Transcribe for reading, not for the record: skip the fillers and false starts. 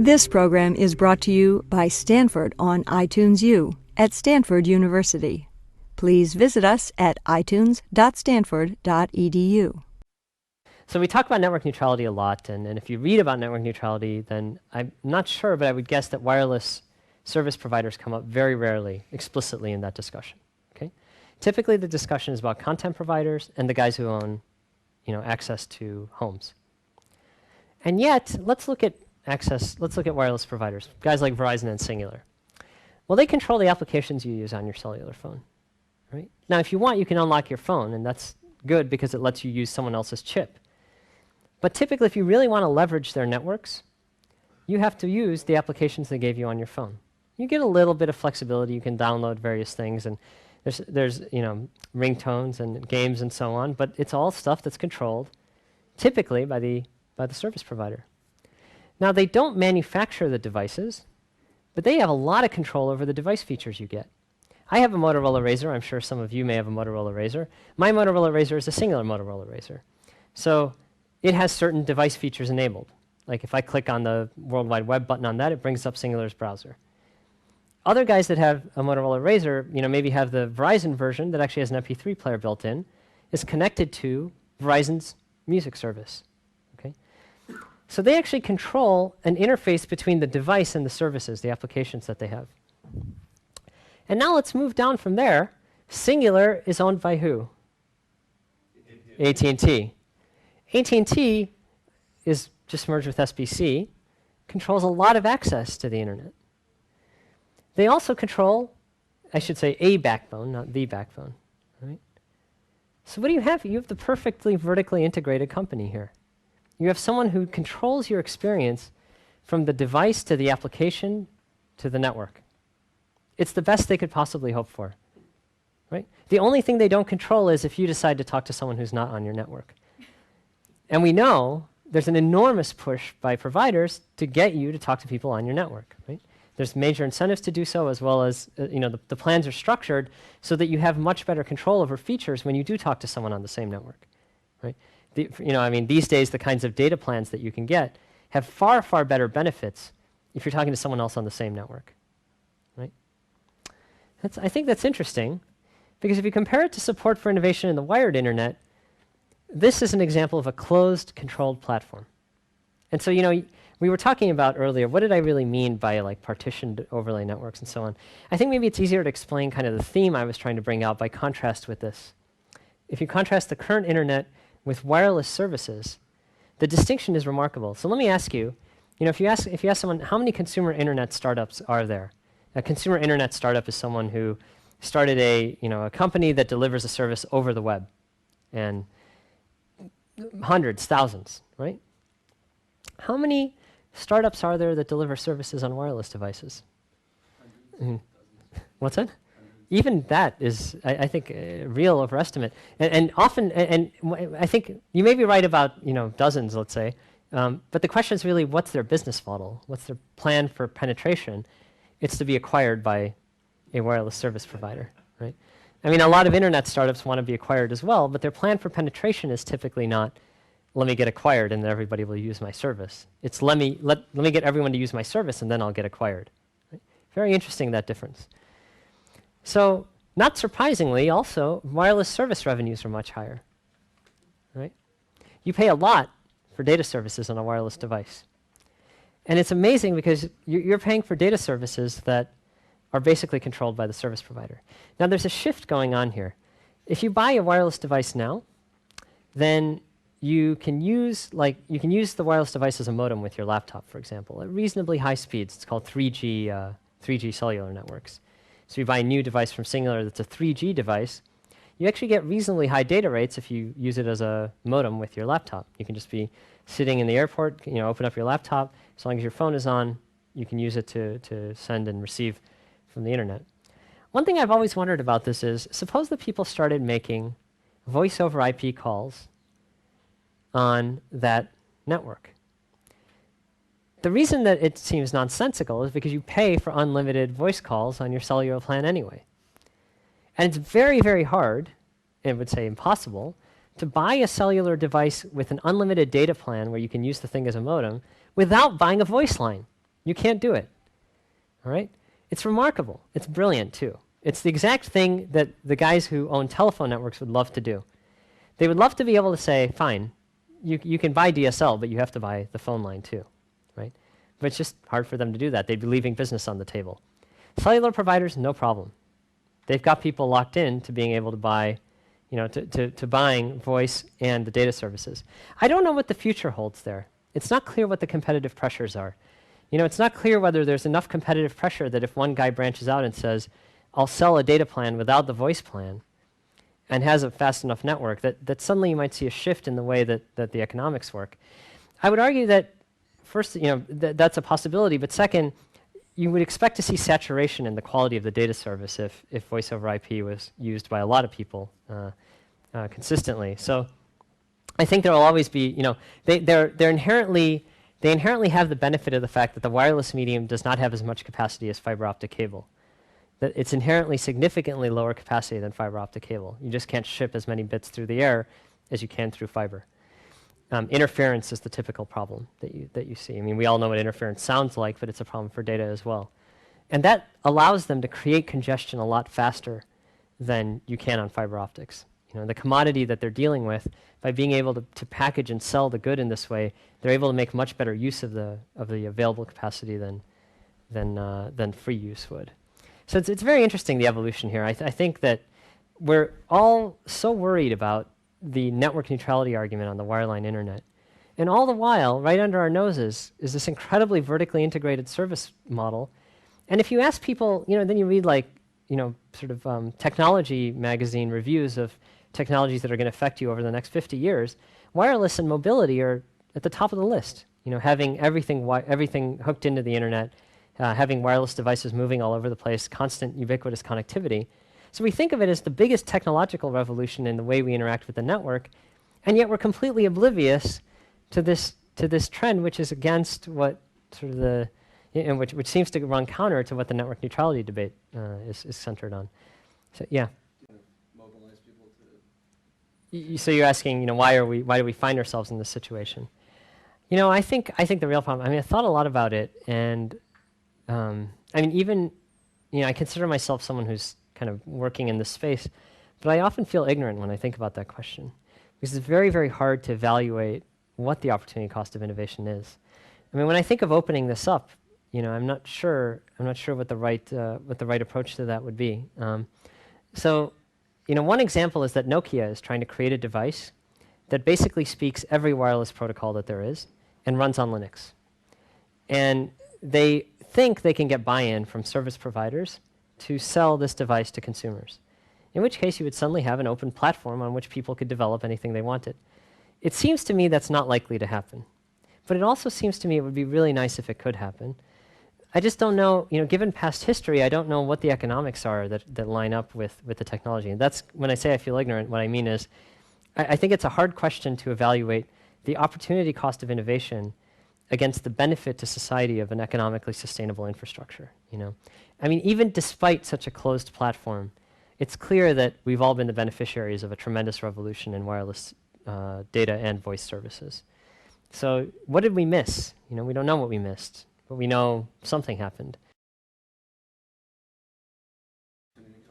This program is brought to you by Stanford on iTunes U at Stanford University. Please visit us at itunes.stanford.edu. So we talk about network neutrality a lot, and if you read about network neutrality, then I'm not sure, but I would guess that wireless service providers come up very rarely explicitly in that discussion. Okay? Typically, the discussion is about content providers and the guys who own, access to homes. And yet, let's look at wireless providers, guys like Verizon and Singular. Well, they control the applications you use on your cellular phone. Right? Now, if you want, you can unlock your phone, and that's good because it lets you use someone else's chip. But typically, if you really want to leverage their networks, you have to use the applications they gave you on your phone. You get a little bit of flexibility. You can download various things, and there's ringtones and games and so on, but it's all stuff that's controlled typically by the service provider. Now, they don't manufacture the devices, but they have a lot of control over the device features you get. I have a Motorola Razr. I'm sure some of you may have a Motorola Razr. My Motorola Razr is a Singular Motorola Razr. So it has certain device features enabled. Like if I click on the World Wide Web button on that, it brings up Singular's browser. Other guys that have a Motorola Razr, maybe have the Verizon version that actually has an MP3 player built in, is connected to Verizon's music service. Okay? So they actually control an interface between the device and the services, the applications that they have. And now let's move down from there. Singular is owned by who? AT&T. AT&T is just merged with SBC, controls a lot of access to the internet. They also control, I should say, a backbone, not the backbone. Right? So what do you have? You have the perfectly vertically integrated company here. You have someone who controls your experience from the device to the application to the network. It's the best they could possibly hope for. Right? The only thing they don't control is if you decide to talk to someone who's not on your network. And we know there's an enormous push by providers to get you to talk to people on your network. Right? There's major incentives to do so, as well as the plans are structured so that you have much better control over features when you do talk to someone on the same network. Right? These days, the kinds of data plans that you can get have far, far better benefits if you're talking to someone else on the same network. Right? I think that's interesting, because if you compare it to support for innovation in the wired internet, this is an example of a closed, controlled platform. And so, we were talking about earlier, what did I really mean by partitioned overlay networks and so on? I think maybe it's easier to explain kind of the theme I was trying to bring out by contrast with this. If you contrast the current internet with wireless services, the distinction is remarkable. So let me ask you, if you ask someone, how many consumer internet startups are there? A consumer internet startup is someone who started a company that delivers a service over the web, and hundreds, thousands, right? How many startups are there that deliver services on wireless devices? What's that? Even that is, I think, a real overestimate. And often, I think you may be right about dozens, let's say, but the question is really, what's their business model? What's their plan for penetration? It's to be acquired by a wireless service provider, right? A lot of internet startups want to be acquired as well, but their plan for penetration is typically not, let me get acquired and then everybody will use my service. It's let me get everyone to use my service and then I'll get acquired. Right? Very interesting, that difference. So, not surprisingly, also, wireless service revenues are much higher. Right? You pay a lot for data services on a wireless device. And it's amazing because you're paying for data services that are basically controlled by the service provider. Now, there's a shift going on here. If you buy a wireless device now, then you can use the wireless device as a modem with your laptop, for example, at reasonably high speeds. It's called 3G cellular networks. So you buy a new device from Singular that's a 3G device, you actually get reasonably high data rates if you use it as a modem with your laptop. You can just be sitting in the airport, open up your laptop. As long as your phone is on, you can use it to send and receive from the internet. One thing I've always wondered about this is, suppose that people started making voice over IP calls on that network. The reason that it seems nonsensical is because you pay for unlimited voice calls on your cellular plan anyway. And it's very, very hard, and I would say impossible, to buy a cellular device with an unlimited data plan where you can use the thing as a modem without buying a voice line. You can't do it. All right? It's remarkable. It's brilliant, too. It's the exact thing that the guys who own telephone networks would love to do. They would love to be able to say, fine, you can buy DSL, but you have to buy the phone line, too. Right? But it's just hard for them to do that. They'd be leaving business on the table. Cellular providers, no problem. They've got people locked in to being able to buy, to buying voice and the data services. I don't know what the future holds there. It's not clear what the competitive pressures are. It's not clear whether there's enough competitive pressure that if one guy branches out and says, I'll sell a data plan without the voice plan and has a fast enough network, that suddenly you might see a shift in the way that the economics work. I would argue that first, that's a possibility, but second, you would expect to see saturation in the quality of the data service if voice over IP was used by a lot of people consistently. So I think there will always be, they inherently have the benefit of the fact that the wireless medium does not have as much capacity as fiber optic cable. That it's inherently significantly lower capacity than fiber optic cable. You just can't ship as many bits through the air as you can through fiber. Interference is the typical problem that you see. I mean, we all know what interference sounds like, but it's a problem for data as well. And that allows them to create congestion a lot faster than you can on fiber optics. The commodity that they're dealing with, by being able to package and sell the good in this way, they're able to make much better use of the available capacity than free use would. So it's very interesting, the evolution here. I think that we're all so worried about the network neutrality argument on the wireline internet. And all the while, right under our noses, is this incredibly vertically integrated service model. And if you ask people, then you read technology magazine reviews of technologies that are going to affect you over the next 50 years, wireless and mobility are at the top of the list. Having everything hooked into the internet, having wireless devices moving all over the place, constant ubiquitous connectivity. So we think of it as the biggest technological revolution in the way we interact with the network, and yet we're completely oblivious to this trend, which is against what sort of which seems to run counter to what the network neutrality debate is centered on. So yeah. Mobilize people to. So you're asking, why do we find ourselves in this situation? I think the real problem. I thought a lot about it, and even I consider myself someone who's kind of working in this space, but I often feel ignorant when I think about that question, because it's very, very hard to evaluate what the opportunity cost of innovation is. When I think of opening this up, I'm not sure what the right approach to that would be. So, one example is that Nokia is trying to create a device that basically speaks every wireless protocol that there is and runs on Linux. And they think they can get buy-in from service providers to sell this device to consumers, in which case you would suddenly have an open platform on which people could develop anything they wanted. It seems to me that's not likely to happen, but it also seems to me it would be really nice if it could happen. I just don't know, given past history, I don't know what the economics are that line up with the technology. And that's, when I say I feel ignorant, what I mean is I think it's a hard question to evaluate the opportunity cost of innovation against the benefit to society of an economically sustainable infrastructure. Even despite such a closed platform, it's clear that we've all been the beneficiaries of a tremendous revolution in wireless data and voice services. So what did we miss? We don't know what we missed, but we know something happened.